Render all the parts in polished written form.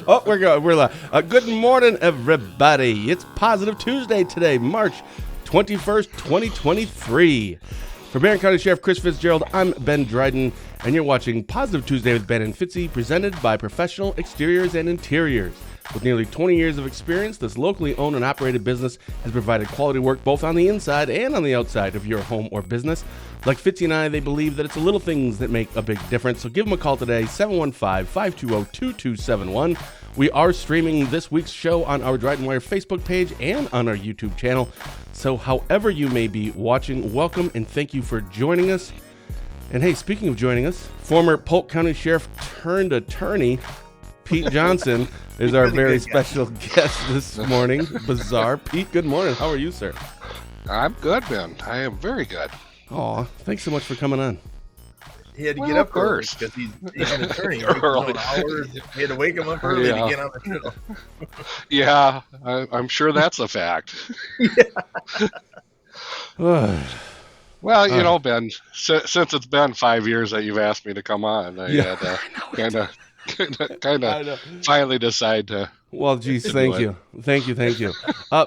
Oh, we're going. We're live. Good morning, everybody. It's Positive Tuesday today, March 21st, 2023. For Barron County Sheriff Chris Fitzgerald, I'm Ben Dryden, and you're watching Positive Tuesday with Ben and Fitzy, presented by Professional Exteriors and Interiors. With nearly 20 years of experience, this locally owned and operated business has provided quality work both on the inside and on the outside of your home or business. Like Fitzy and I, they believe that it's the little things that make a big difference. So give them a call today, 715-520-2271. We are streaming this week's show on our DrydenWire Facebook page and on our YouTube channel. So however you may be watching, welcome and thank you for joining us. And hey, speaking of joining us, former Polk County Sheriff turned attorney, Pete Johnson, is our very special guest this morning. Bizarre. Pete, good morning. How are you, sir? I'm good, Ben. I am very good. Aw, thanks so much for coming on. He had to get up first because he's an attorney. Early. He had to wake him up early to get on the show. Yeah, I'm sure that's a fact. Well, you know, Ben, since it's been 5 years that you've asked me to come on, I had to kind of finally decide to. Well, geez, thank you.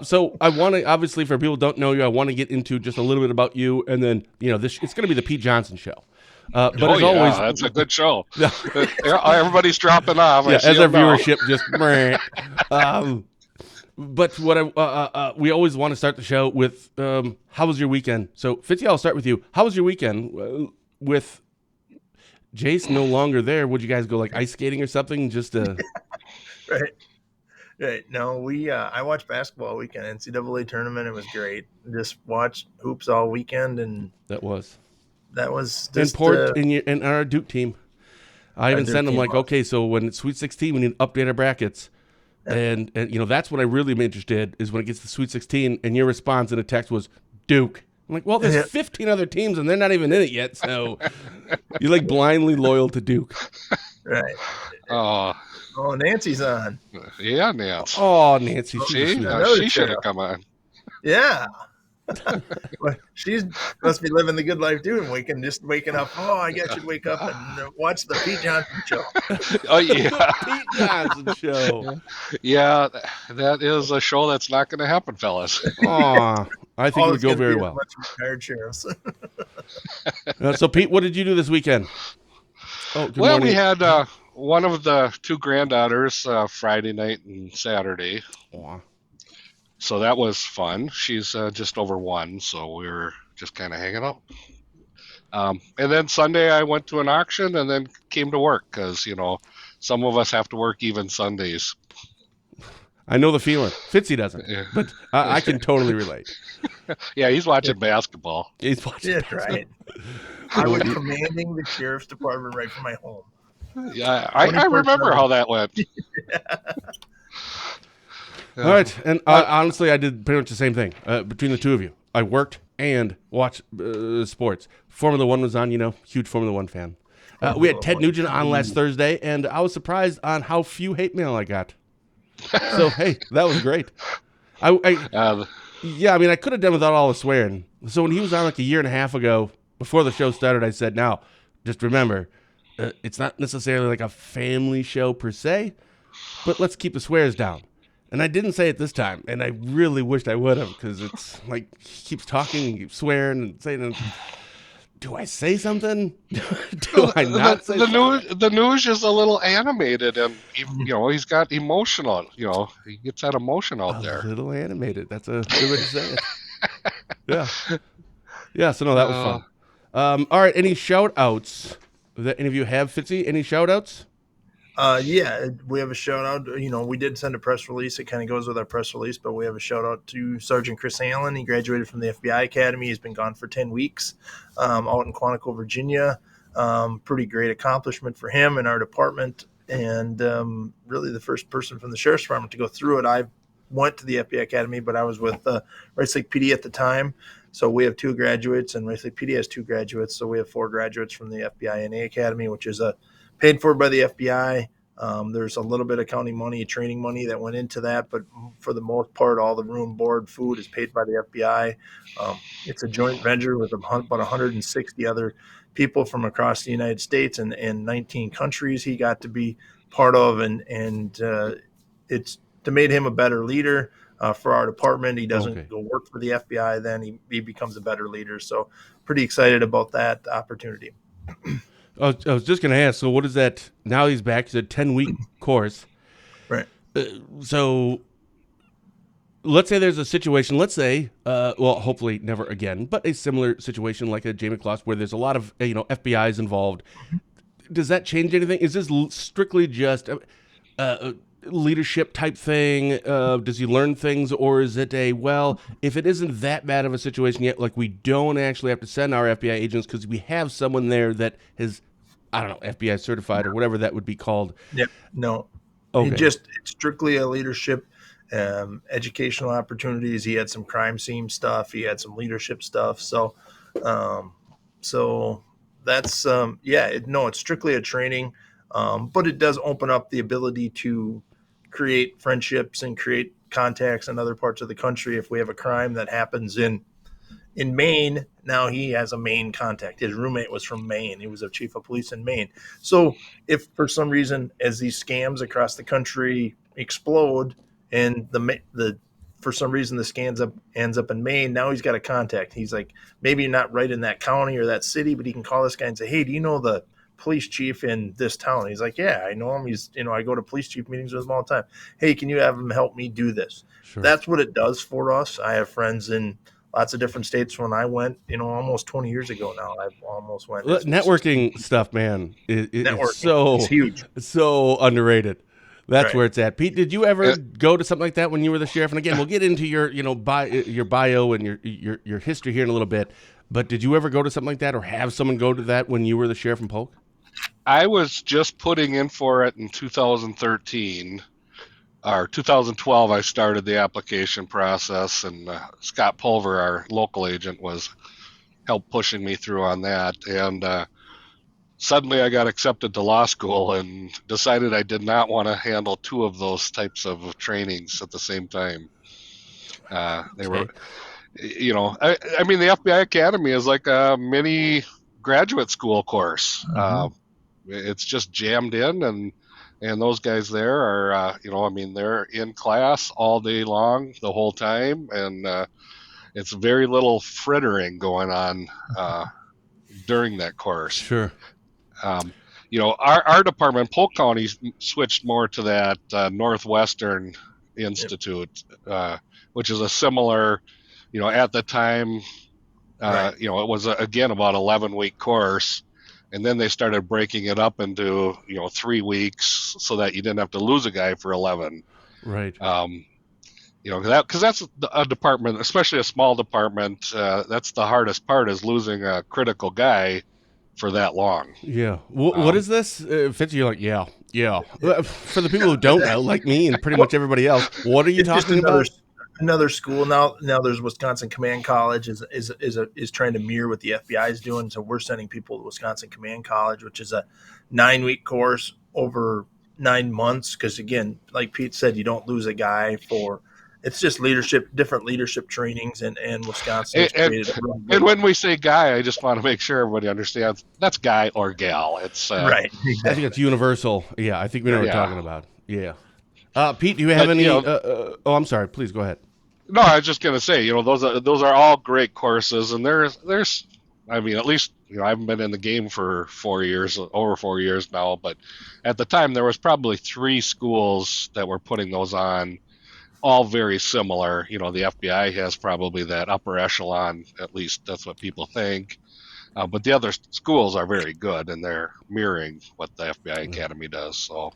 So I want to, obviously, for people who don't know you, I want to get into just a little bit about you, and then, you know, it's going to be the Pete Johnson show. But as always, that's a good show. Everybody's dropping off. Yeah, as our viewership just. But what we always want to start the show with, how was your weekend? So, Fitzy, I'll start with you. How was your weekend with Jace no longer there? Would you guys go like ice skating or something? Just to... Right. No, I watched basketball all weekend, NCAA tournament. It was great. Just watched hoops all weekend, and that was just and our Duke team. I even sent them like, okay, so when it's Sweet 16, we need to update our brackets. And you know, that's what I really am interested is when it gets to Sweet 16, and your response in a text was Duke. I'm like, well, there's 15 other teams, and they're not even in it yet, so you're like blindly loyal to Duke. Right. Oh, Nancy's on. Yeah, Nancy. Oh, Nancy. She should have come on. Yeah. Well, she must be living the good life too, and waking up. Oh, I guess I should wake up and watch the Pete Johnson show. Oh yeah, Pete Johnson show. Yeah, that is a show that's not going to happen, fellas. Aw, I think it would go very well. Retired sheriffs. So, Pete, what did you do this weekend? Good morning. We had one of the two granddaughters Friday night and Saturday. Aww. So that was fun. She's just over 1, so we were just kind of hanging out. And then Sunday I went to an auction and then came to work because, you know, some of us have to work even Sundays. I know the feeling. Fitzy doesn't, but I can totally relate. Yeah, he's watching basketball. He's watching basketball. Right. I was commanding the sheriff's department right from my home. Yeah, I remember how that went. All right, and honestly, I did pretty much the same thing between the two of you. I worked and watched sports. Formula One was on, you know, huge Formula One fan. We had Ted Nugent on last Thursday, and I was surprised on how few hate mail I got. So, hey, that was great. I mean, I could have done without all the swearing. So when he was on like a year and a half ago, before the show started, I said, now, just remember, it's not necessarily like a family show per se, but let's keep the swears down. And I didn't say it this time, and I really wished I would have, because it's like he keeps talking and keeps swearing and saying, do I say something? Do I not say something? The news is a little animated, and, you know, he's got emotional, you know, he gets that emotion out there. A little animated. That's a good way to say it. Yeah. Yeah, so no, that was fun. All right, any shout-outs that any of you have, Fitzy? Any shout-outs? Yeah, we have a shout out. You know, we did send a press release. It kind of goes with our press release, but we have a shout out to Sergeant Chris Allen. He graduated from the FBI Academy. He's been gone for 10 weeks out in Quantico, Virginia. Pretty great accomplishment for him and our department. And really the first person from the Sheriff's Department to go through it. I went to the FBI Academy, but I was with Rice Lake PD at the time. So we have 2 graduates, and Rice Lake PD has 2 graduates. So we have 4 graduates from the FBI NA Academy, which is paid for by the FBI. There's a little bit of county money, training money that went into that, but for the most part, all the room, board, food is paid by the FBI. It's a joint venture with about 160 other people from across the United States and 19 countries he got to be part of, and it's made him a better leader for our department. He doesn't go work for the FBI, then he becomes a better leader. So pretty excited about that opportunity. I was just going to ask, so what is that? Now he's back. It's a 10-week course. Right. So let's say there's a situation, let's say, well, hopefully never again, but a similar situation like a Jamie Kloss where there's a lot of, FBI's involved. Does that change anything? Is this strictly just a leadership type thing? Does he learn things, or is it if it isn't that bad of a situation yet, like we don't actually have to send our FBI agents because we have someone there that is, I don't know, FBI certified or whatever that would be called? Yep. No. Okay. It's strictly a leadership, educational opportunities. He had some crime scene stuff. He had some leadership stuff. So that's, it's strictly a training, but it does open up the ability to create friendships and create contacts in other parts of the country. If we have a crime that happens in Maine, now he has a Maine contact. His roommate was from Maine. He was a chief of police in Maine. So if for some reason, as these scams across the country explode and for some reason the scam ends up in Maine, now he's got a contact. He's like, maybe not right in that county or that city, but he can call this guy and say, hey, do you know the police chief in this town? He's like, yeah, I know him. He's, I go to police chief meetings with him all the time. Hey, can you have him help me do this? Sure. That's what it does for us. I have friends in lots of different states. When I went, almost 20 years ago now, I almost went. Networking stuff, man, it's is huge. So underrated. That's Right. where it's at. Pete, did you ever go to something like that when you were the sheriff? And again, we'll get into your, your bio and your history here in a little bit. But did you ever go to something like that, or have someone go to that when you were the sheriff in Polk? I was just putting in for it in 2013 or 2012. I started the application process, and Scott Pulver, our local agent, helped pushing me through on that. And suddenly I got accepted to law school and decided I did not want to handle two of those types of trainings at the same time. They were, I mean, the FBI Academy is like a mini graduate school course. Mm-hmm. It's just jammed in, and those guys there are, they're in class all day long, the whole time, and it's very little frittering going on during that course. Sure. Our department, Polk County, switched more to that Northwestern Institute, which is a similar, at the time, Right. it was, again, about 11-week course. And then they started breaking it up into, 3 weeks so that you didn't have to lose a guy for 11. Right. Because that's a department, especially a small department. That's the hardest part, is losing a critical guy for that long. Yeah. What is this? Fitzy, you're like, yeah. For the people who don't know, like me and pretty much everybody else, what are you talking about? Another school now. There's Wisconsin Command College is trying to mirror what the FBI is doing. So we're sending people to Wisconsin Command College, which is a 9-week course over 9 months. Because again, like Pete said, you don't lose a guy for. It's just different leadership trainings, and Wisconsin has created a really good. And when we say guy, I just want to make sure everybody understands that's guy or gal. It's right. Exactly. I think it's universal. Yeah, I think we know what we're talking about. Yeah. Pete, do you have any? I'm sorry. Please go ahead. No, I was just going to say, those are all great courses, and there's, I mean, at least, I haven't been in the game for over 4 years now, but at the time there was probably 3 schools that were putting those on, all very similar. The FBI has probably that upper echelon, at least that's what people think. But the other schools are very good, and they're mirroring what the FBI Academy does. So.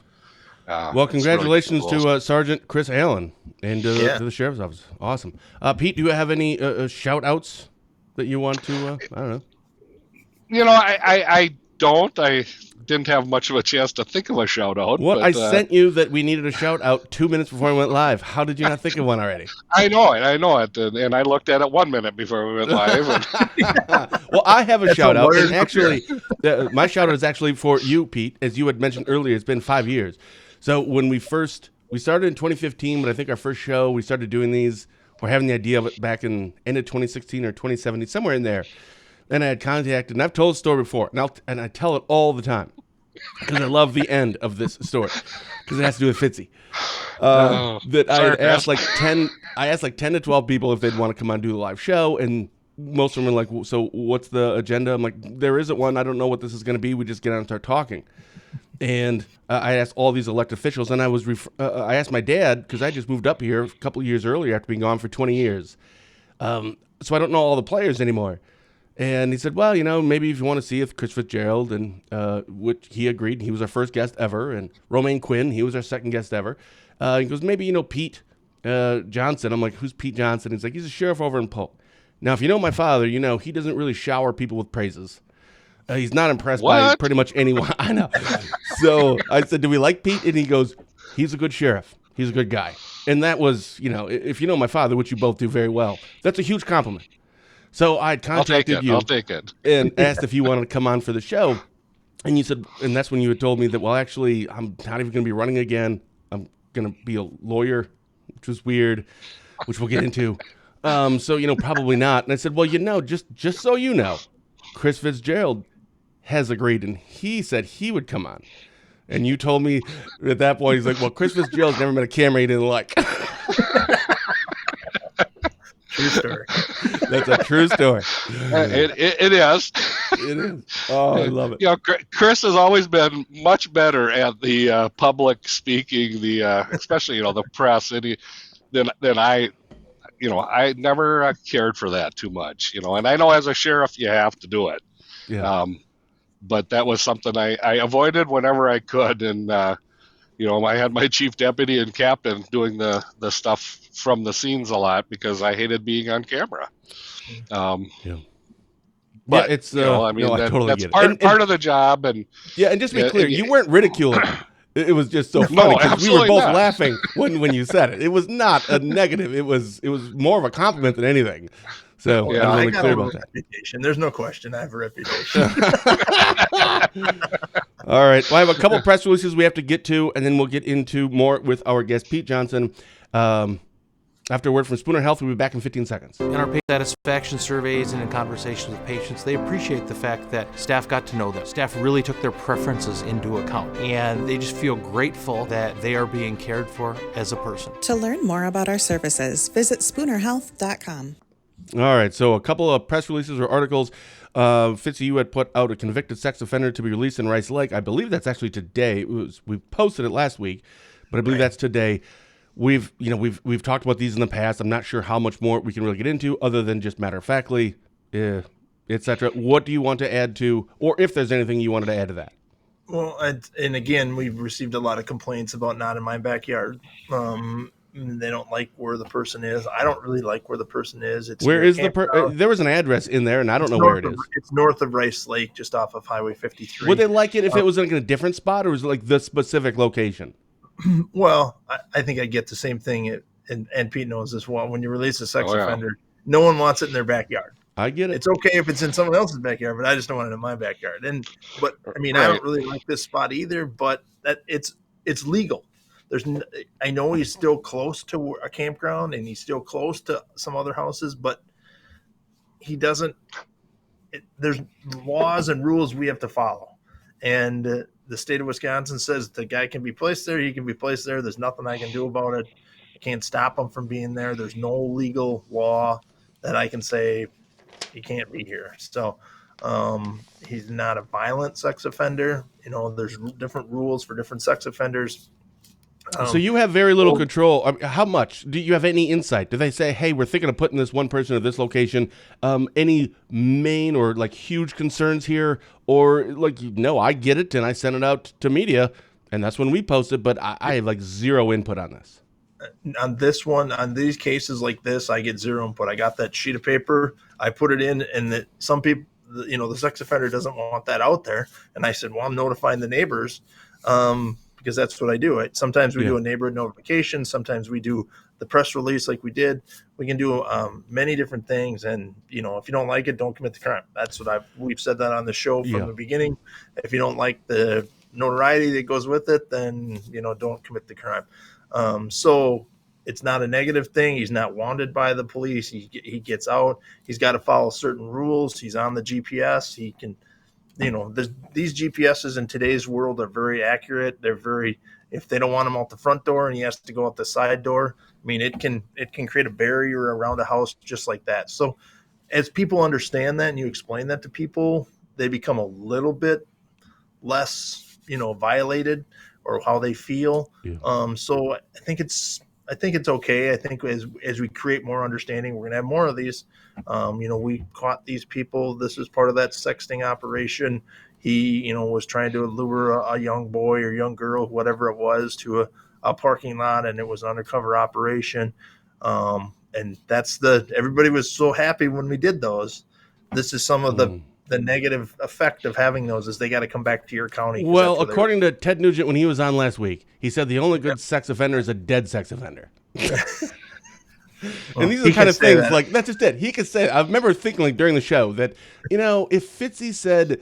Well, congratulations really cool. to Sergeant Chris Allen and to the Sheriff's Office. Awesome. Pete, do you have any shout-outs that you want to, I don't know. don't. I didn't have much of a chance to think of a shout out. What? But, I sent you that we needed a shout out 2 minutes before I went live. How did you not think of one already? I know it, and I looked at it 1 minute before we went live. And Well, I have a shout out, hilarious. and actually, my shout out is actually for you, Pete. As you had mentioned earlier, it's been 5 years. So when we started in 2015, but I think our first show, we started doing these, or having the idea of it back in end of 2016 or 2017, somewhere in there. And I had contacted, and I've told the story before, and I tell it all the time because I love the end of this story because it has to do with Fitzy. That I had asked like 10 to 12 people if they'd want to come on and do the live show, and most of them were like, so what's the agenda? I'm like, there isn't one. I don't know what this is going to be. We just get on and start talking. And I asked all these elected officials, and I asked my dad, because I just moved up here a couple of years earlier after being gone for 20 years. So I don't know all the players anymore. And he said, well, maybe if you want to see if Chris Fitzgerald, and which he agreed. He was our first guest ever. And Romaine Quinn, he was our second guest ever. He goes, maybe, Pete Johnson. I'm like, who's Pete Johnson? He's like, he's a sheriff over in Polk. Now, if you know my father, he doesn't really shower people with praises. He's not impressed by pretty much anyone. I know. So I said, do we like Pete? And he goes, he's a good sheriff. He's a good guy. And that was, if you know my father, which you both do very well, that's a huge compliment. So I contacted you. I'll take it. And asked if you wanted to come on for the show. And you said, and that's when you had told me that, well, actually, I'm not even going to be running again. I'm going to be a lawyer, which was weird, which we'll get into. So, probably not. And I said, well, just so you know, Chris Fitzgerald has agreed, and he said he would come on. And you told me at that point, he's like, well, Chris Fitzgerald's never met a camera he didn't like. True story. That's a true story. It is. It is. Oh, I love it. Chris has always been much better at the public speaking, especially the press, than I. I never cared for that too much. And I know as a sheriff you have to do it. Yeah. But that was something I avoided whenever I could, and I had my chief deputy and captain doing the stuff from the scenes a lot because I hated being on camera. Yeah. But it's I totally that's part of the job. And and just to be clear, you weren't ridiculing. It was just so funny No, because we were both not. laughing when you said it. It was not a negative. It was more of a compliment than anything. So Yeah, I'm I really got clear a about that. reputation. There's no question. I have a reputation. All right. Well, I have a couple press releases we have to get to, and then we'll get into more with our guest, Pete Johnson. After a word from Spooner Health, we'll be back in 15 seconds. In our patient satisfaction surveys and in conversations with patients, they appreciate the fact that staff got to know them. Staff really took their preferences into account, and they just feel grateful that they are being cared for as a person. To learn more about our services, visit spoonerhealth.com. All right, so a couple of press releases or articles. Fitzy, you had put out a convicted sex offender to be released in Rice Lake. I believe that's actually today. We posted it last week, but I believe that's today. We've talked about these in the past. I'm not sure how much more we can really get into other than just matter-of-factly, etc. What do you want to add to, or if there's anything you wanted to add to that? Well, and again, we've received a lot of complaints about not in my backyard. They don't like where the person is. I don't really like where the person is. Where is there was an address in there, and I don't know where it is. It's north of Rice Lake, just off of Highway 53. Would they like it if it was in a different spot, or was it like the specific location? Well, I think I get the same thing, and Pete knows this well. When you release a sex offender, no one wants it in their backyard. I get it. It's okay if it's in someone else's backyard, but I just don't want it in my backyard. But I don't really like this spot either. But that it's legal. I know he's still close to a campground and he's still close to some other houses, but he doesn't. There's laws and rules we have to follow, and the state of Wisconsin says the guy can be placed there. He can be placed there. There's nothing I can do about it. I can't stop him from being there. There's no legal law that I can say he can't be here. So he's not a violent sex offender. There's different rules for different sex offenders. So you have very little control. I mean, how much? Do you have any insight? Do they say, hey, we're thinking of putting this one person at this location? Any main or like huge concerns here? Or like, no, I get it and I send it out to media and that's when we post it, but I have like zero input on this. On this one, on these cases like this, I get zero input. I got that sheet of paper. I put it in, and some people, the sex offender doesn't want that out there. And I said, well, I'm notifying the neighbors because that's what I do. Sometimes we do a neighborhood notification. Sometimes we do the press release like we did. We can do many different things. And, if you don't like it, don't commit the crime. That's what we've said that on the show from the beginning. If you don't like the notoriety that goes with it, then, don't commit the crime. So it's not a negative thing. He's not wanted by the police. He gets out. He's got to follow certain rules. He's on the GPS. He can, these GPSs in today's world are very accurate. They're very, if they don't want him out the front door and he has to go out the side door, I mean, it can create a barrier around a house just like that. So as people understand that and you explain that to people, they become a little bit less, violated or how they feel. Yeah. So I think it's okay. I think as we create more understanding, we're going to have more of these. We caught these people. This is part of that sexting operation. He, was trying to lure a young boy or young girl, whatever it was, to a parking lot, and it was an undercover operation. And everybody was so happy when we did those. This is some of the negative effect of having those is they got to come back to your county. Well, according to Ted Nugent, when he was on last week, he said the only good sex offender is a dead sex offender. And these are the kind of things like that's just it. He could say. I remember thinking during the show that if Fitzy said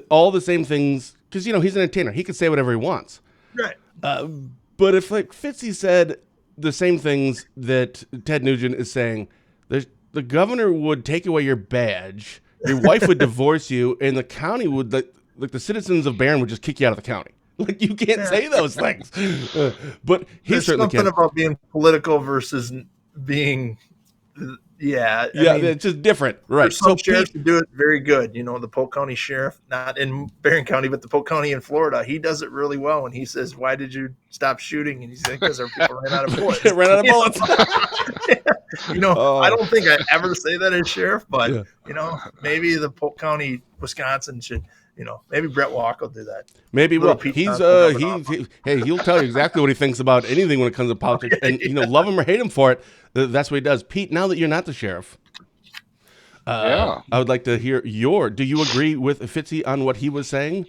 all the same things, because he's an entertainer, he could say whatever he wants. Right. But if Fitzy said the same things that Ted Nugent is saying, the governor would take away your badge. Your wife would divorce you, and the county would, like the citizens of Barron would just kick you out of the county. Like, you can't say those things. But he certainly can. There's something about being political versus being, it's just different, right? Some sheriffs do it very good. The Polk County Sheriff, not in Barron County, but the Polk County in Florida, he does it really well. When he says, "Why did you stop shooting?" and he's like, "Because our people ran out of bullets." Ran out of bullets. I don't think I ever say that as sheriff, but maybe the Polk County, Wisconsin should. Maybe Brett Walk will do that. Maybe he'll tell you exactly what he thinks about anything when it comes to politics, and love him or hate him for it. That's what he does. Pete, now that you're not the sheriff, I would like to hear do you agree with Fitzy on what he was saying?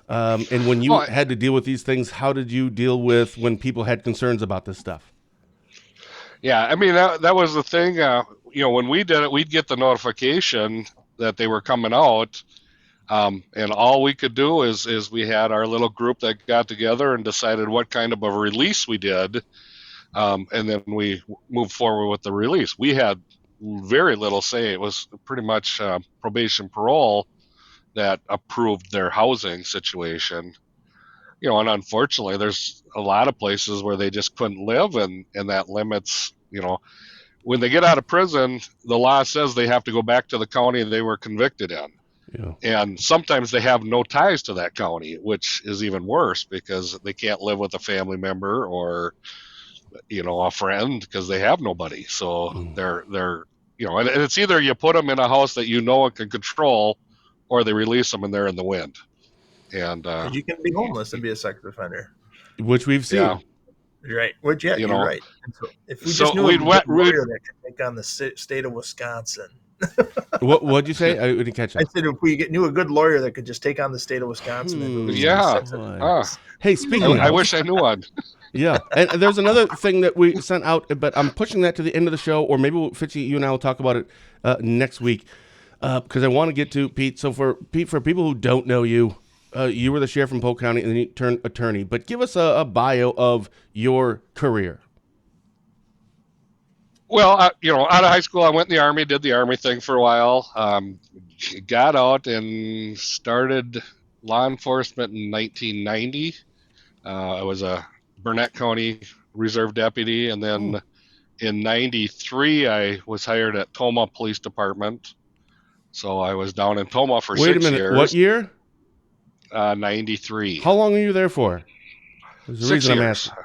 And when you had to deal with these things, how did you deal with when people had concerns about this stuff? Yeah, I mean, that was the thing. When we did it, we'd get the notification that they were coming out. And all we could do is we had our little group that got together and decided what kind of a release we did. And then we moved forward with the release. We had very little say. It was pretty much probation parole that approved their housing situation. And unfortunately, there's a lot of places where they just couldn't live, and that limits, when they get out of prison, the law says they have to go back to the county they were convicted in. Yeah. And sometimes they have no ties to that county, which is even worse because they can't live with a family member or, a friend because they have nobody. So they're and it's either you put them in a house that and can control, or they release them and they're in the wind. And you can be homeless and be a sex offender, which we've seen. Yeah. Right. Which you're right. So if we just knew a lawyer that could take on the state of Wisconsin. What'd you say? I didn't catch it. I said if we knew a good lawyer that could just take on the state of Wisconsin. Hey, speaking I wish I knew one. Yeah, and there's another thing that we sent out, but I'm pushing that to the end of the show, or maybe Fitzy, you and I will talk about it next week, because I want to get to Pete. So for people who don't know you, you were the sheriff from Polk County and then you turned attorney, but give us a bio of your career. Well, out of high school, I went in the Army, did the Army thing for a while, got out and started law enforcement in 1990. I was a Burnett County Reserve Deputy, and then in 93, I was hired at Tomah Police Department. So I was down in Tomah for 6 years. Wait a minute, what year? 93. How long were you there for? There's the reason I'm asking.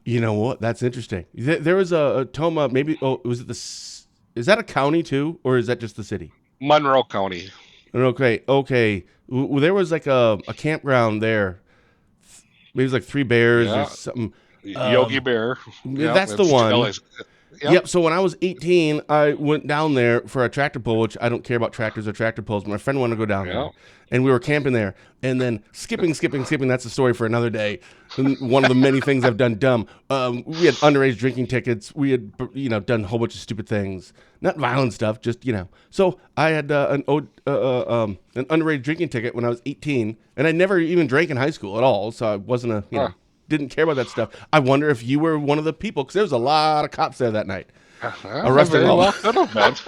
You know what? That's interesting. There was a Tomah, maybe, was it is that a county too, or is that just the city? Monroe County. Okay. Well, there was like a campground there. Maybe it was like Three Bears or something. Yogi Bear. That's the one. Yep. So when I was 18, I went down there for a tractor pull, which I don't care about tractors or tractor pulls, but my friend wanted to go down there. And we were camping there. And then skipping. That's a story for another day. And one of the many things I've done dumb. We had underage drinking tickets. We had, done a whole bunch of stupid things. Not violent stuff, just, So I had an underage drinking ticket when I was 18. And I never even drank in high school at all. So I wasn't didn't care about that stuff. I wonder if you were one of the people, because there was a lot of cops there that night. Arresting all of us.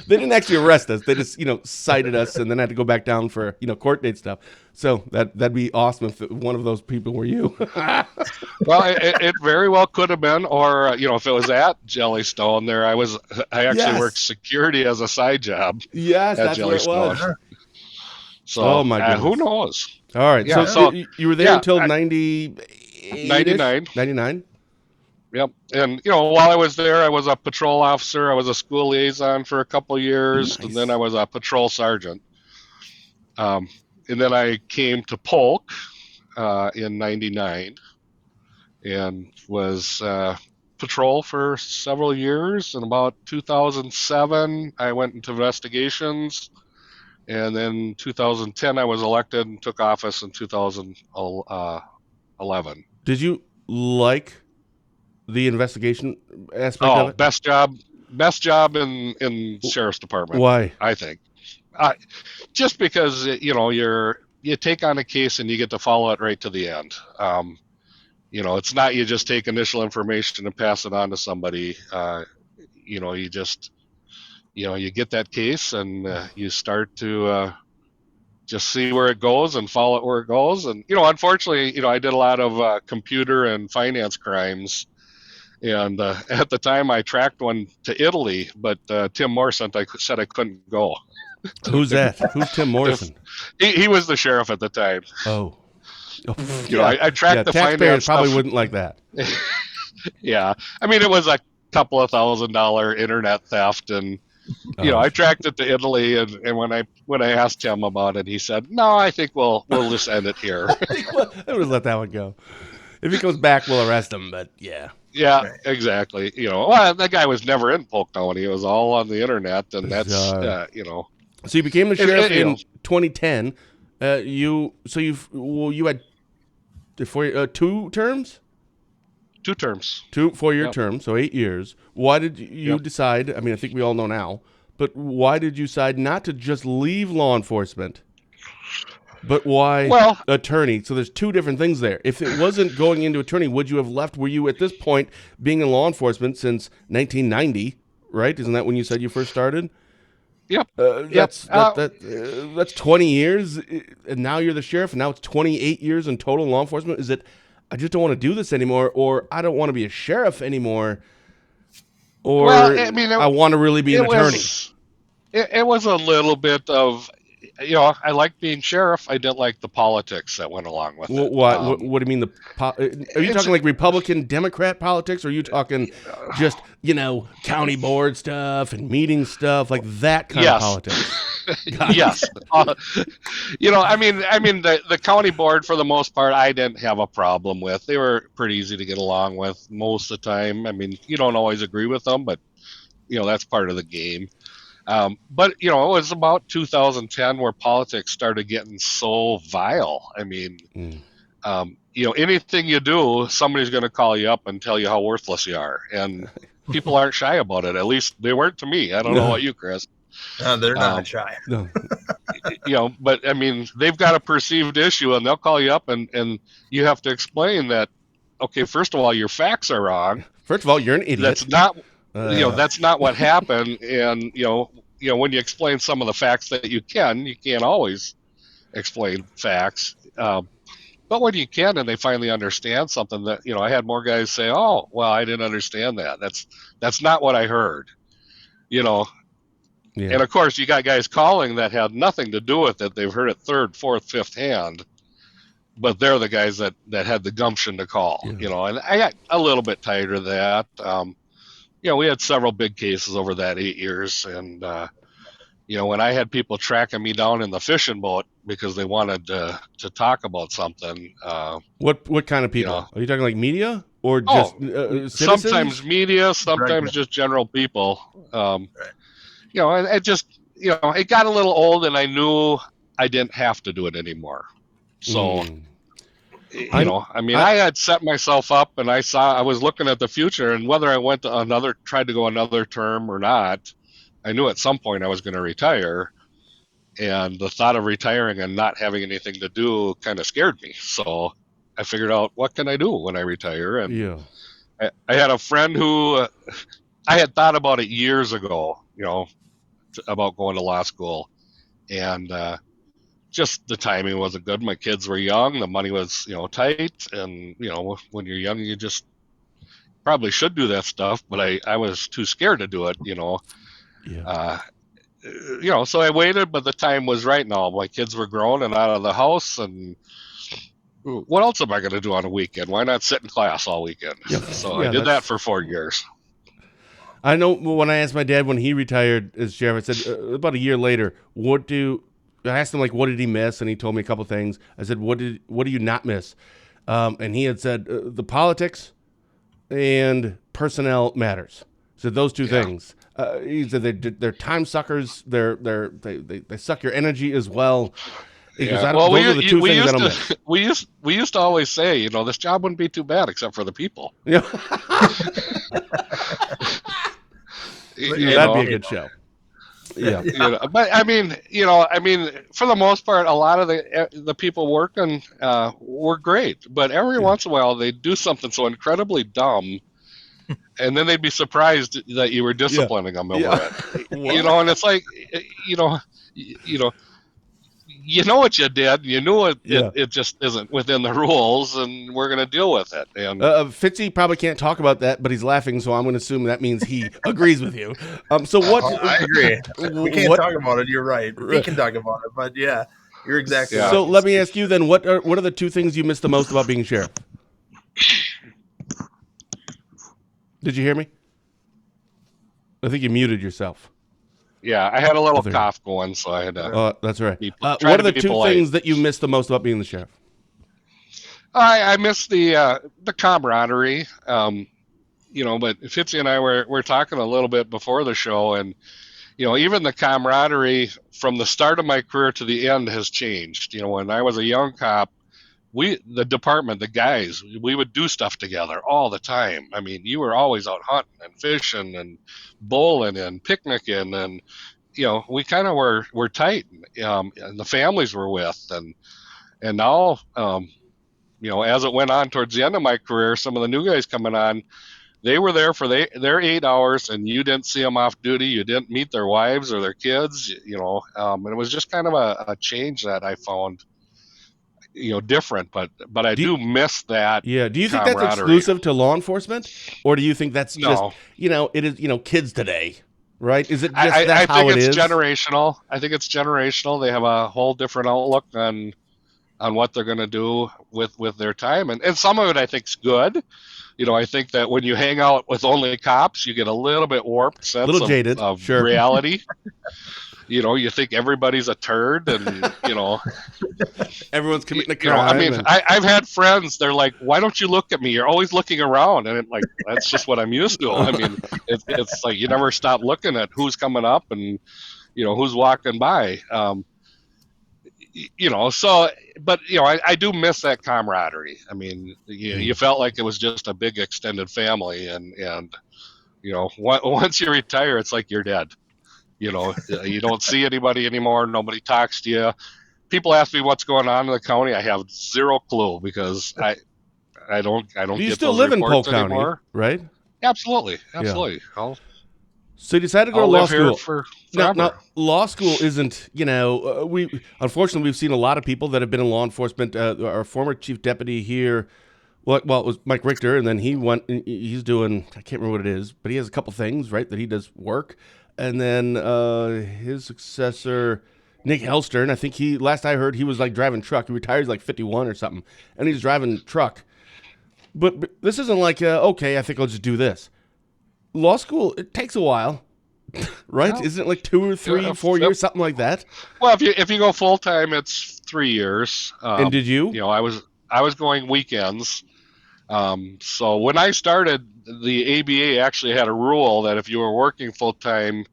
They didn't actually arrest us. They just, cited us and then had to go back down for, court date stuff. So that'd be awesome if one of those people were you. Well, it very well could have been, or if it was at Jellystone there, I actually worked security as a side job. Yes, at that's Jellystone. where it was. So, oh my goodness. Who knows? All right. Yeah, so you were there until 99. 99. Yep. And, while I was there, I was a patrol officer. I was a school liaison for a couple of years, and then I was a patrol sergeant. And then I came to Polk in 99 and was patrol for several years. In about 2007, I went into investigations. And then 2010, I was elected and took office in 2011. Did you like the investigation aspect of it? Best job in sheriff's department. Why? I think, just because you take on a case and you get to follow it right to the end. It's not you just take initial information and pass it on to somebody. You just you get that case and you start to just see where it goes and follow it where it goes. And unfortunately, I did a lot of computer and finance crimes. And at the time, I tracked one to Italy, but Tim Morrison said I couldn't go. Who's that? Who's Tim Morrison? He was the sheriff at the time. Oh. I tracked the finance probably stuff. Wouldn't like that. Yeah. I mean, it was a couple of $1,000 internet theft, and I tracked it to Italy, and when I asked him about it, he said, "No, I think we'll just end it here." I would let that one go. If he comes back, we'll arrest him. But yeah. Yeah, right. Exactly. That guy was never in Polk County. It was all on the internet, and that's So you became the sheriff in 2010. You had 2 terms. 2 terms. 2 4-year terms, so 8 years. Why did you decide? I mean, I think we all know now, but why did you decide not to just leave law enforcement? But why attorney? So there's 2 different things there. If it wasn't going into attorney, would you have left? Were you at this point being in law enforcement since 1990? Right? Isn't that when you said you first started? Yep. That's 20 years, and now you're the sheriff, and now it's 28 years in total law enforcement. Is it? I just don't want to do this anymore, or I don't want to be a sheriff anymore, or I want to really be an attorney. It was a little bit of. I liked being sheriff. I didn't like the politics that went along with it. What do you mean? Are you talking like Republican, Democrat politics, or are you talking just county board stuff and meeting stuff, like that kind of politics? Yes. The county board for the most part, I didn't have a problem with. They were pretty easy to get along with most of the time. I mean, you don't always agree with them, but that's part of the game. But it was about 2010 where politics started getting so vile. I mean, anything you do, somebody's going to call you up and tell you how worthless you are, and people aren't shy about it. At least they weren't to me. I don't know about you, Chris. No, they're not shy. No. But I mean, they've got a perceived issue, and they'll call you up, and you have to explain that. Okay, first of all, your facts are wrong. First of all, you're an idiot. That's not. That's not what happened, and when you explain some of the facts that you can't always explain facts, but when you can, and they finally understand something that I had more guys say, "Oh, well, I didn't understand that. That's not what I heard," And of course, you got guys calling that had nothing to do with it. They've heard it third, fourth, fifth hand, but they're the guys that had the gumption to call. And I got a little bit tired of that. We had several big cases over that 8 years, and when I had people tracking me down in the fishing boat because they wanted to talk about something. What kind of people? Are you talking like media? or just citizens? Sometimes media, sometimes Right. just general people. You know, it just, you know, it got a little old, and I knew I didn't have to do it anymore. So, you know, I mean, I had set myself up, and I was looking at the future, and whether I went to tried to go another term or not, I knew at some point I was going to retire. And the thought of retiring and not having anything to do kind of scared me. So I figured out, what can I do when I retire? And I had a friend who I had thought about it years ago, you know, about going to law school. And just the timing wasn't good. My kids were young. The money was, you know, tight. And, you know, when you're young, you just probably should do that stuff. But I was too scared to do it, you know. You know, so I waited, but the time was right now. My kids were grown and out of the house, and what else am I going to do on a weekend? Why not sit in class all weekend? So I did that for 4 years. I know when I asked my dad when he retired as sheriff, I said about a year later, I asked him, like, what did he miss? And he told me a couple things. I said, what do you not miss? And he had said the politics and personnel matters. So those two things. He said they're time suckers. They suck your energy as well. Because those are the two things I don't miss. We used to always say, you know, this job wouldn't be too bad except for the people. Yeah. That'd be a good show. Yeah. You know, but I mean, for the most part, a lot of the people working were great. But every once in a while, they do something so incredibly dumb, and then they'd be surprised that you were disciplining them over it. You know, and it's like, you know what you did. You knew it just isn't within the rules, and we're going to deal with it. And Fitzy probably can't talk about that, but he's laughing, so I'm going to assume that means he agrees with you. So what? I agree. We can't talk about it. You're right. We can talk about it, but yeah, you're exactly right. So let me ask you then: what are the two things you miss the most about being sheriff? Did you hear me? I think you muted yourself. Yeah, I had a little cough going, so I had to. That's right. What are the two things that you miss the most about being the sheriff? I miss the camaraderie. You know, but Fitzy and I were talking a little bit before the show, and you know, even the camaraderie from the start of my career to the end has changed. You know, when I was a young cop, the department, the guys, we would do stuff together all the time. I mean, you were always out hunting and fishing and bowling and picnicking, and you know, we kind of were tight. And the families were with, and now, you know, as it went on towards the end of my career, some of the new guys coming on, they were there for their 8 hours, and you didn't see them off duty. You didn't meet their wives or their kids. You know, and it was just kind of a change that I found, you know, different, but I do miss that. Yeah. Do you think that's exclusive to law enforcement, or do you think that's just, you know, it is, you know, kids today, right? Is it just I how think it it's is? generational. I think it's generational. They have a whole different outlook on what they're going to do with their time, and some of it I think is good. You know, I think that when you hang out with only cops, you get a little bit warped sense of reality. You know, you think everybody's a turd, and you know, everyone's committing a crime. You know, I mean, I've had friends. They're like, "Why don't you look at me? You're always looking around." And like, that's just what I'm used to. I mean, it's like you never stop looking at who's coming up and you know who's walking by. You know, so but you know, I do miss that camaraderie. I mean, you felt like it was just a big extended family, and you know, once you retire, it's like you're dead. You know, you don't see anybody anymore. Nobody talks to you. People ask me what's going on in the county. I have zero clue because I don't. Do you still live in Polk County, right? Absolutely. Yeah. So you decided to go to law school. Now, law school isn't. You know, unfortunately we've seen a lot of people that have been in law enforcement. Our former chief deputy here. Well, it was Mike Richter, and then he went. He's doing. I can't remember what it is, but he has a couple things right that he does work. And then his successor, Nick Helstern, I think last I heard, he was like driving truck. He retired like 51 or something, and he's driving truck. But this isn't like, okay, I think I'll just do this. Law school, it takes a while, right? Well, isn't it like 2 or 3, 4 years, something like that? Well, if you go full time, it's 3 years. And did you? You know, I was going weekends. So when I started, the ABA actually had a rule that if you were working full time,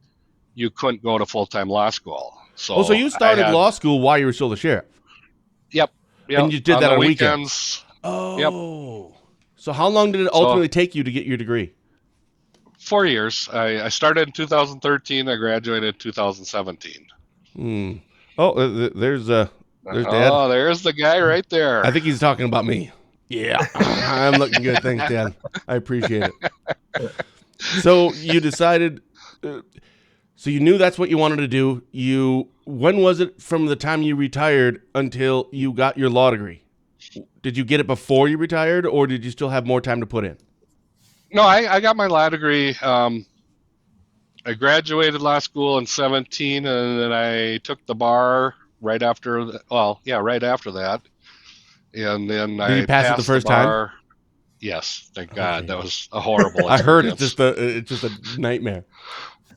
you couldn't go to full time law school. So So you started law school while you were still the sheriff, Yep. and you did that the on weekends. Yep. Oh, so how long did it So- ultimately take you to get your degree? 4 years. I started in 2013. I graduated in 2017. Oh, there's Dad. Oh, there's the guy right there. I think he's talking about me. Yeah, I'm looking good. Thanks, Dad. I appreciate it. So you decided. So you knew that's what you wanted to do. When was it from the time you retired until you got your law degree? Did you get it before you retired, or did you still have more time to put in? No, I got my law degree. I graduated law school in 17, and then I took the bar right after. Right after that. And then Did you pass it the first time? Yes, thank God. Okay. That was a horrible I experience. heard it's just a nightmare.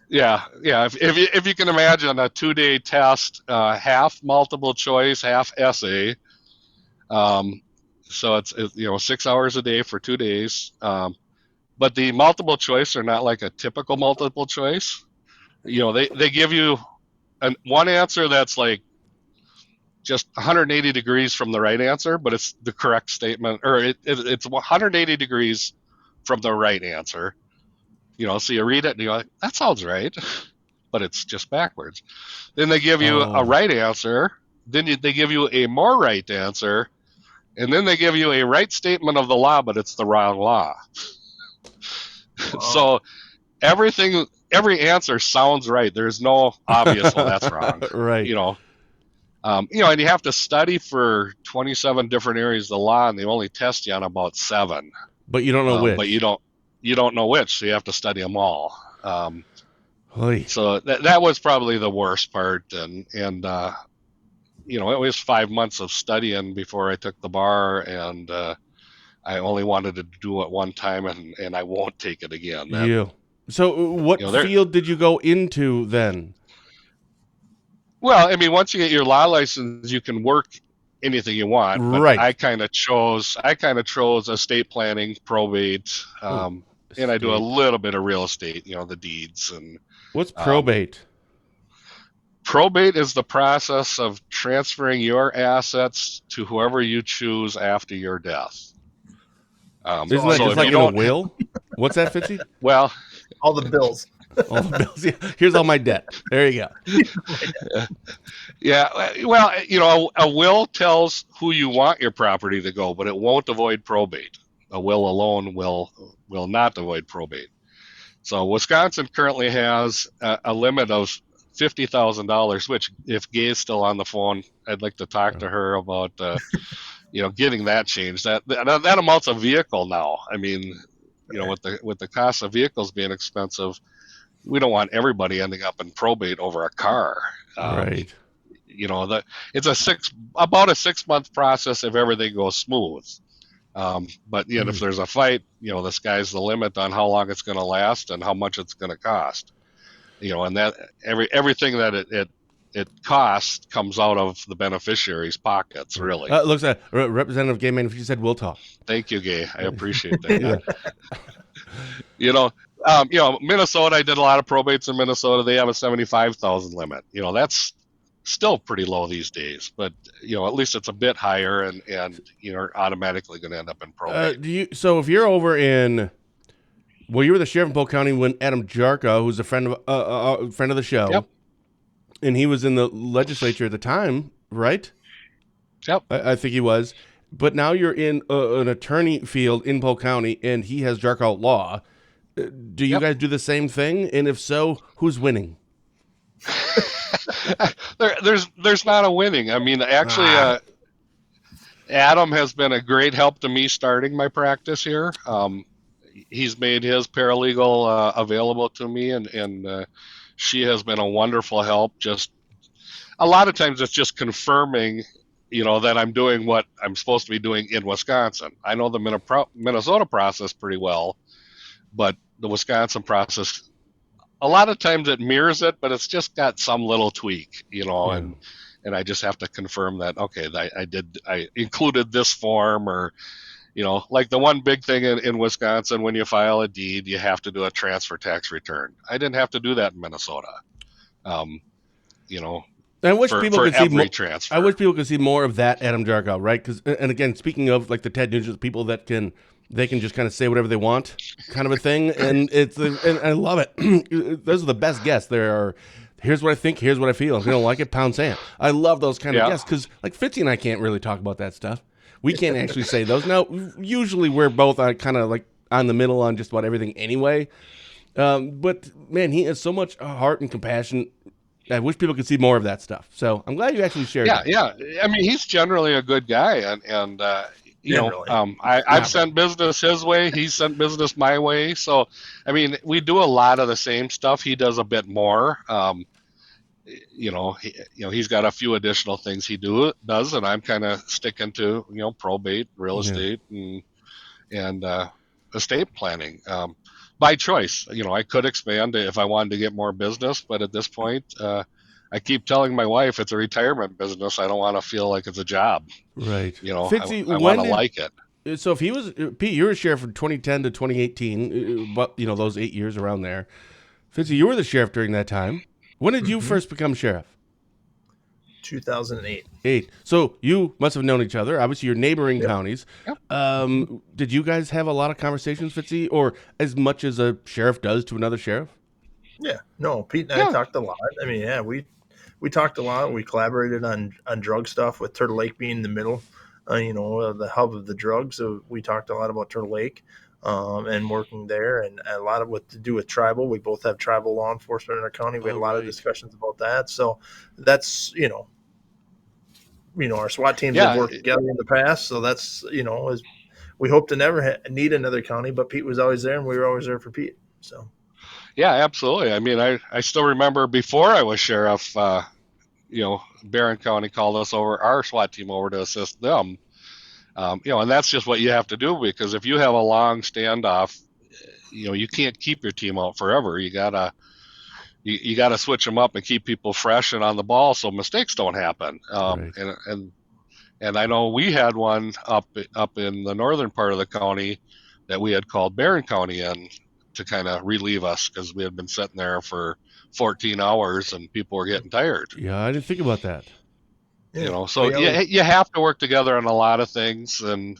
Yeah. If you can imagine a 2-day test, half multiple choice, half essay. So it's 6 hours a day for 2 days. But the multiple choice are not like a typical multiple choice. They give you one answer that's like just 180 degrees from the right answer, but it's the correct statement, or it's 180 degrees from the right answer. So you read it and you're like, that sounds right, but it's just backwards. Then they give you a right answer. Then they give you a more right answer, and then they give you a right statement of the law, but it's the wrong law. So every answer sounds right. There's no obvious, well, that's wrong. Right. And you have to study for 27 different areas of the law, and they only test you on about 7. But you don't know which. But you don't know which, so you have to study them all. So that was probably the worst part, and it was 5 months of studying before I took the bar, and I only wanted to do it one time, and I won't take it again. So what field did you go into then? Well, I mean, once you get your law license, you can work anything you want. But right. I kind of chose estate planning, probate, and I do a little bit of real estate. The deeds and. What's probate? Probate is the process of transferring your assets to whoever you choose after your death. Isn't that just like in a will? What's that, Fitzy? Well, all the bills. All the bills. Yeah. Here's all my debt. There you go. Yeah. Well, a will tells who you want your property to go, but it won't avoid probate. A will alone will not avoid probate. So Wisconsin currently has a limit of $50,000, which if Gay's still on the phone, I'd like to talk to her about, getting that changed. That amounts a vehicle now. I mean, with the cost of vehicles being expensive, we don't want everybody ending up in probate over a car. Right. It's about a 6-month process if everything goes smooth. But if there's a fight, the sky's the limit on how long it's going to last and how much it's going to cost. And that everything that it costs comes out of the beneficiary's pockets, really. Looks like Representative Gay Man, if you said we'll talk. Thank you, Gay. I appreciate that. Minnesota, I did a lot of probates in Minnesota. They have a 75,000 limit. That's still pretty low these days, but at least it's a bit higher, and you're automatically going to end up in probate. So if you're over in, you were the sheriff in Polk County when Adam Jarka, who's a friend of the show, yep. And he was in the legislature at the time, right? Yep. I think he was. But now you're in an attorney field in Polk County, and he has Jarka out law. Do you guys do the same thing? And if so, who's winning? There's not a winning. I mean, actually, Adam has been a great help to me starting my practice here. He's made his paralegal available to me, and she has been a wonderful help. Just a lot of times it's just confirming, that I'm doing what I'm supposed to be doing in Wisconsin. I know the Minnesota process pretty well, but the Wisconsin process, a lot of times it mirrors it, but it's just got some little tweak, and I just have to confirm that, okay, I included this form, or, like the one big thing in Wisconsin, when you file a deed, you have to do a transfer tax return. I didn't have to do that in Minnesota. You know, I wish people could see every more. transfer. I wish people could see more of that Adam Jarkow, right? Because, and again, speaking of like the Ted Nugent, people that can just kind of say whatever they want, kind of a thing, and and I love it. Those are the best guests. There are. Here's what I think. Here's what I feel. If you don't like it, pound sand. I love those kind of guests because, like Fitzy and I can't really talk about that stuff. We can't actually say those. Now, usually we're both kind of like on the middle on just about everything anyway. But man, he has so much heart and compassion. I wish people could see more of that stuff. So I'm glad you actually shared. Yeah. I mean, he's generally a good guy, and I've sent business his way. He's sent business my way. So, I mean, we do a lot of the same stuff. He does a bit more. He's got a few additional things he does, and I'm kind of sticking to probate, real estate, and estate planning. By choice. I could expand if I wanted to get more business, but at this point, I keep telling my wife it's a retirement business. I don't want to feel like it's a job. Right. Fitzy, I want to like it. So if he was Pete, you were sheriff from 2010 to 2018, but those 8 years around there. Fitzy, you were the sheriff during that time. When did you first become sheriff? 2008. So you must have known each other. Obviously, you're neighboring counties. Yep. Did you guys have a lot of conversations, Fitzy, or as much as a sheriff does to another sheriff? Yeah. No, Pete and I talked a lot. I mean, we talked a lot. We collaborated on drug stuff with Turtle Lake being the middle, the hub of the drugs. So we talked a lot about Turtle Lake and working there, and a lot of what to do with tribal. We both have tribal law enforcement in our county. We had a lot of discussions about that. So that's, our SWAT teams have worked together in the past. So that's, we hope to never need another county, but Pete was always there and we were always there for Pete. So. Yeah, absolutely. I mean, I still remember before I was sheriff, Barron County called us over, our SWAT team over to assist them. And that's just what you have to do, because if you have a long standoff, you can't keep your team out forever. You gotta switch them up and keep people fresh and on the ball so mistakes don't happen. Right. And I know we had one up in the northern part of the county that we had called Barron County in to kind of relieve us, because we had been sitting there for 14 hours and people were getting tired. Yeah, I didn't think about that. So you have to work together on a lot of things, and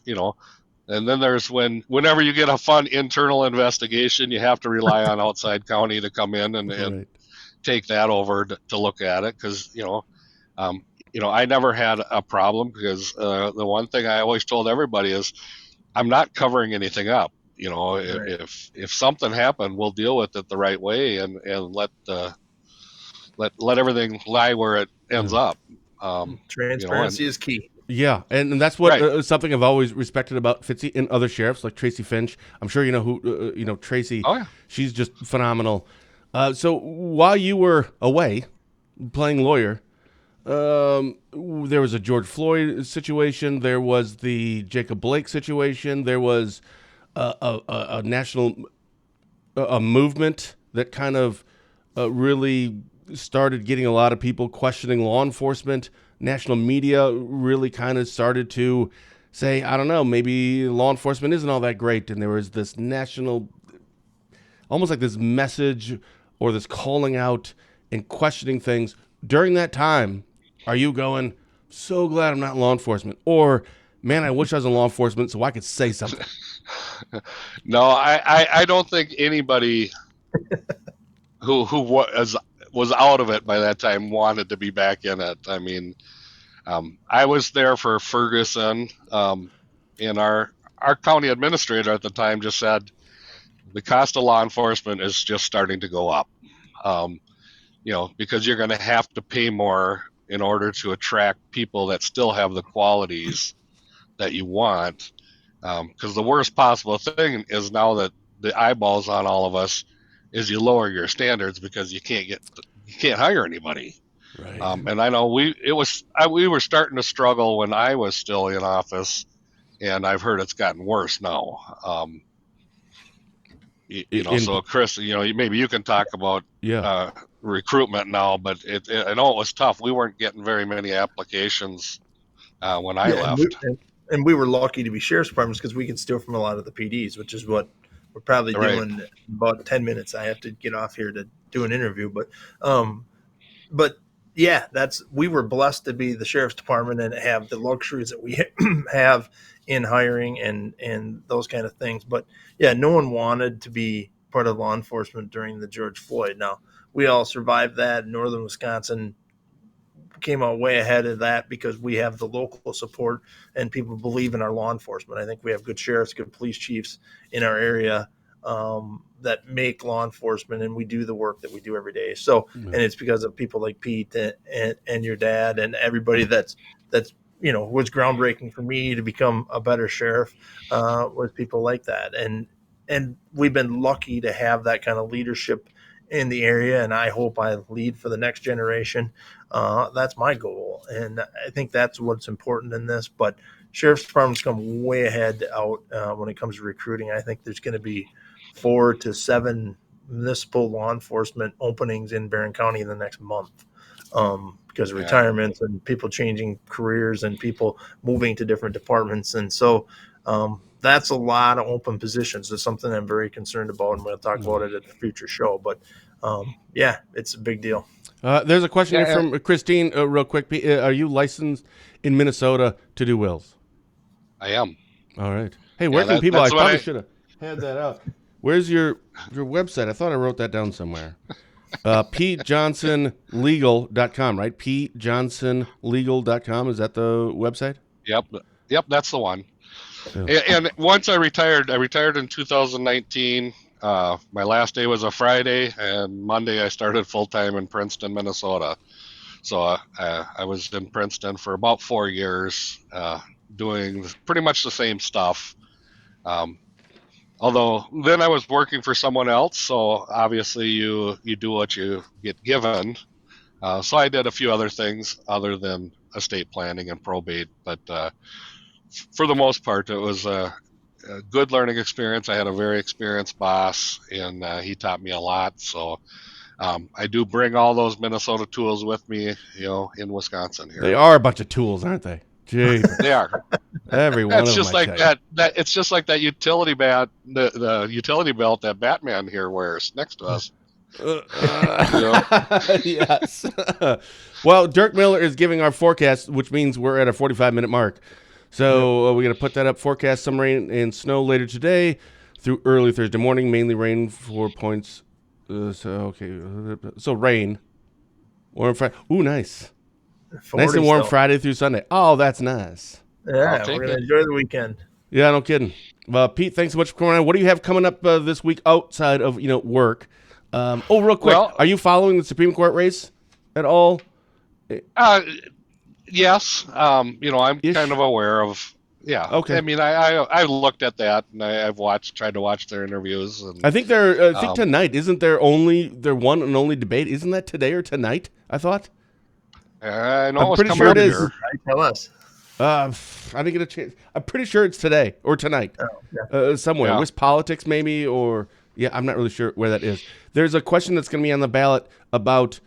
and then there's whenever you get a fun internal investigation, you have to rely on outside county to come in and take that over to look at it, because I never had a problem, because the one thing I always told everybody is I'm not covering anything up. If something happened, we'll deal with it the right way and let everything lie where it ends up. Transparency is key. Yeah, and that's what something I've always respected about Fitzy and other sheriffs like Tracy Finch. I'm sure you know who Tracy. Oh yeah, she's just phenomenal. So while you were away playing lawyer, there was a George Floyd situation. There was the Jacob Blake situation. There was a national movement that kind of really started getting a lot of people questioning law enforcement. National media really kind of started to say, I don't know, maybe law enforcement isn't all that great. And there was this national, almost like this message or this calling out and questioning things. During that time, are you going, so glad I'm not in law enforcement? Or, man, I wish I was in law enforcement so I could say something? No, I don't think anybody who was out of it by that time wanted to be back in it. I mean, I was there for Ferguson, and our county administrator at the time just said the cost of law enforcement is just starting to go up, because you're going to have to pay more in order to attract people that still have the qualities that you want. Because the worst possible thing is now that the eyeballs on all of us is you lower your standards because you can't hire anybody. Right. And I know we were starting to struggle when I was still in office, and I've heard it's gotten worse now. So Chris, maybe you can talk about recruitment now, but I know it was tough. We weren't getting very many applications when I left. and we were lucky to be sheriff's departments because we could steal from a lot of the PDs, which is what we're probably Right. doing in about 10 minutes. I have to get off here to do an interview, but yeah, we were blessed to be the sheriff's department and have the luxuries that we have in hiring and those kind of things. But yeah, no one wanted to be part of law enforcement during the George Floyd. Now, we all survived that. Northern Wisconsin came out way ahead of that because we have the local support and people believe in our law enforcement. I think we have good sheriffs, good police chiefs in our area that make law enforcement, and we do the work that we do every day. So, and it's because of people like Pete and your dad and everybody that's was groundbreaking for me to become a better sheriff was people like that. And we've been lucky to have that kind of leadership in the area, and I hope I lead for the next generation. That's my goal, and I think that's what's important in this. But sheriff's departments come way ahead out when it comes to recruiting. I think there's going to be 4 to 7 municipal law enforcement openings in Barron County in the next month because of retirements and people changing careers and people moving to different departments. And so that's a lot of open positions. It's something I'm very concerned about, and we'll talk about it at a future show. But yeah, it's a big deal. There's a question here from Christine, real quick. Are you licensed in Minnesota to do wills? I am. All right. Hey, where can people? I that's what probably should have had that out. Where's your website? I thought I wrote that down somewhere. PJohnsonLegal.com, right? PJohnsonLegal.com. Is that the website? Yep, that's the one. And once I retired in 2019. My last day was a Friday, and Monday I started full-time in Princeton, Minnesota. So I was in Princeton for about 4 years, doing pretty much the same stuff. Although then I was working for someone else, so obviously you do what you get given. So I did a few other things other than estate planning and probate, but for the most part, it was a good learning experience. I had a very experienced boss, and he taught me a lot. So I do bring all those Minnesota tools with me, in Wisconsin here. They are a bunch of tools, aren't they? Gee, they are. Every one of them. It's just like that. It's just like that utility belt, the utility belt that Batman here wears next to us. Yes. Well, Dirk Miller is giving our forecast, which means we're at a 45-minute mark. So we're going to put that up. Forecast some rain and snow later today through early Thursday morning. Mainly rain, 4 points. So rain. Warm Friday. Ooh, nice. Nice and warm Friday through Sunday. Oh, that's nice. Yeah, we're going to enjoy the weekend. Yeah, no kidding. Pete, thanks so much for coming on. What do you have coming up this week outside of work? Real quick, are you following the Supreme Court race at all? Yes. I'm kind of aware of. Yeah. Okay. I mean, I looked at that, and I've tried to watch their interviews. And I think tonight isn't their one and only debate? Isn't that today or tonight? I thought. I know. I'm pretty sure it is. Tell us. I didn't get a chance. I'm pretty sure it's today or tonight. Somewhere. Yeah. With politics, maybe, or I'm not really sure where that is. There's a question that's going to be on the ballot about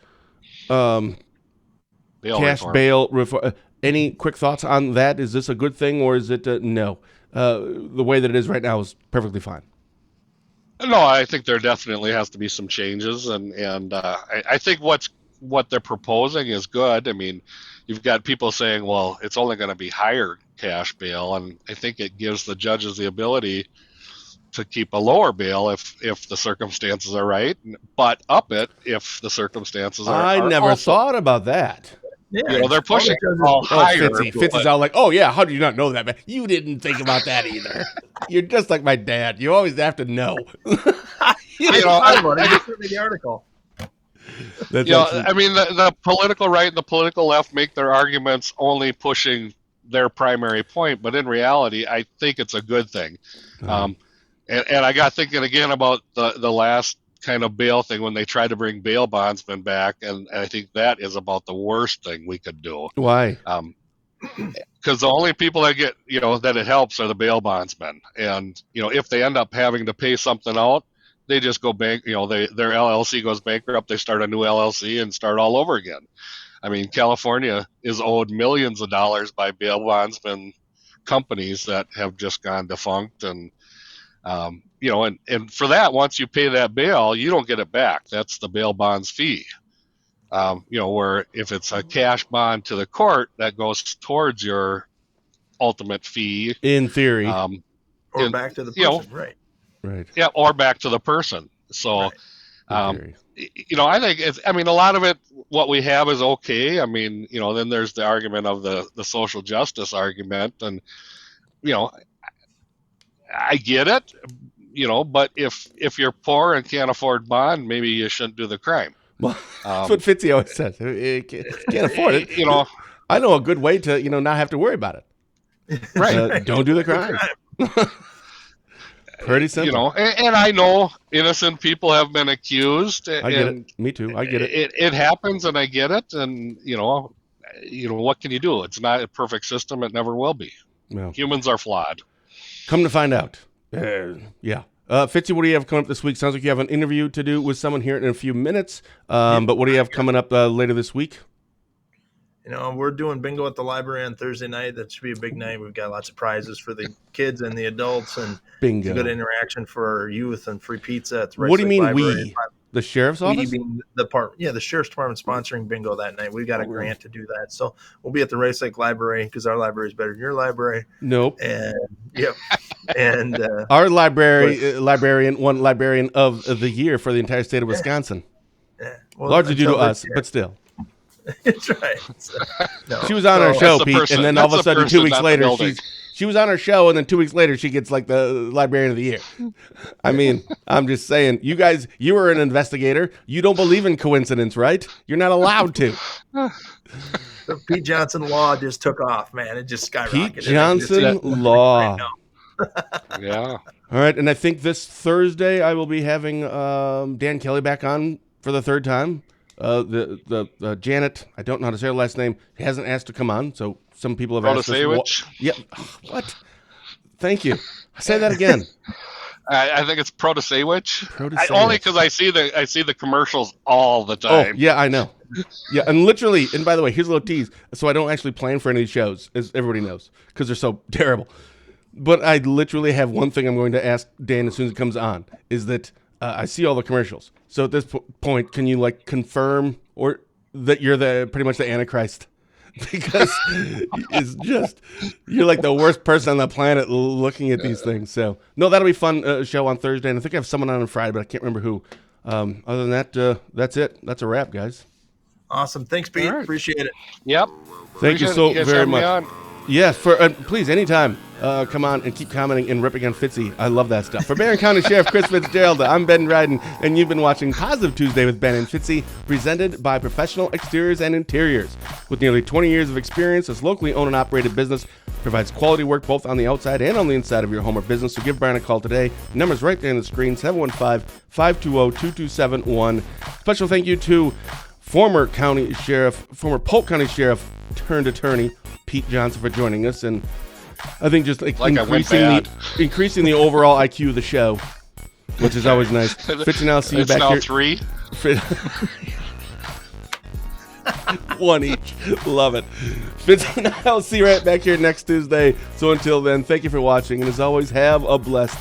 cash bail reform. Any quick thoughts on that? Is this a good thing, or is it no? The way that it is right now is perfectly fine. No, I think there definitely has to be some changes, and I think what they're proposing is good. I mean, you've got people saying, well, it's only going to be higher cash bail, and I think it gives the judges the ability to keep a lower bail if the circumstances are right, but up it if the circumstances are. I never also thought about that. Yeah, they're pushing all higher. Fitzy's all like, oh yeah, how do you not know that, man? You didn't think about that either. You're just like my dad. You always have to know. I just read the article. I mean, the political right and the political left make their arguments only pushing their primary point, but in reality, I think it's a good thing. And I got thinking again about the last kind of bail thing when they tried to bring bail bondsmen back, and I think that is about the worst thing we could do. Why? Because the only people that get that it helps are the bail bondsmen, and if they end up having to pay something out, they just go bank. Their LLC goes bankrupt. They start a new LLC and start all over again. I mean, California is owed millions of dollars by bail bondsmen companies that have just gone defunct, and and for that, once you pay that bail, you don't get it back. That's the bail bonds fee. Where if it's a cash bond to the court, that goes towards your ultimate fee. In theory. Or back to the person, right. Right. Yeah, or back to the person. So, right. I think a lot of it, what we have is okay. Then there's the argument of the social justice argument, and, I get it, but if you're poor and can't afford bond, maybe you shouldn't do the crime. Well, that's what Fitzy always says. Can't afford it. I know a good way to, not have to worry about it. Right. Don't do the crime. Pretty simple. And I know innocent people have been accused. I get it. Me too. I get it. It happens, and I get it. And, what can you do? It's not a perfect system. It never will be. No. Humans are flawed. Come to find out. Yeah. Fitzy, what do you have coming up this week? Sounds like you have an interview to do with someone here in a few minutes. But what do you have coming up later this week? We're doing bingo at the library on Thursday night. That should be a big night. We've got lots of prizes for the kids and the adults, and bingo. It's a good interaction for our youth, and free pizza at the What do you mean library. we? The sheriff's office? Being the sheriff's department sponsoring bingo that night. We've got a grant to do that. So we'll be at the Rice Lake Library because our library is better than your library. Nope. And yep. And our librarian won librarian of the year for the entire state of Wisconsin. Yeah. Well, largely due to us, but still. That's right. So, she was on our show, Pete, person. and then That's all of a sudden, 2 weeks later, she was on our show, and then 2 weeks later, she gets like the librarian of the year. I'm just saying, you guys, you were an investigator. You don't believe in coincidence, right? You're not allowed to. The Pete Johnson law just took off, man. It just skyrocketed. Pete Johnson law. Yeah. All right, and I think this Thursday I will be having Dan Kelly back on for the third time. The Janet, I don't know how to say her last name, hasn't asked to come on, so some people have asked us. Yeah, what? Thank you. Say that again. I think it's Protasewicz. Only because I see the commercials all the time. Oh, yeah, I know. Yeah, and literally, and by the way, here's a little tease. So I don't actually plan for any of these shows, as everybody knows, because they're so terrible. But I literally have one thing I'm going to ask Dan as soon as it comes on, is that I see all the commercials. So at this point, can you confirm or that you're pretty much the Antichrist? Because it's just, you're like the worst person on the planet looking at these things. So no, that'll be fun show on Thursday, and I think I have someone on Friday, but I can't remember who. Other than that, that's it. That's a wrap, guys. Awesome. Thanks, Pete. Right. Appreciate it. Yep. Thank you so very much. Yes, please, anytime, come on and keep commenting and ripping on Fitzy. I love that stuff. For Barron County Sheriff Chris Fitzgerald, I'm Ben Dryden, and you've been watching Positive Tuesday with Ben and Fitzy, presented by Professional Exteriors and Interiors. With nearly 20 years of experience, this locally owned and operated business provides quality work both on the outside and on the inside of your home or business. So give Barron a call today. The number's right there on the screen, 715-520-2271. Special thank you to former Polk County Sheriff turned attorney, Pete Johnson, for joining us, and I think just increasing the overall IQ of the show, which is always nice. Fitzy, I'll see you back here. It's now 3. One each. Love it. Fitzy, I'll see you right back here next Tuesday. So until then, thank you for watching, and as always, have a blessed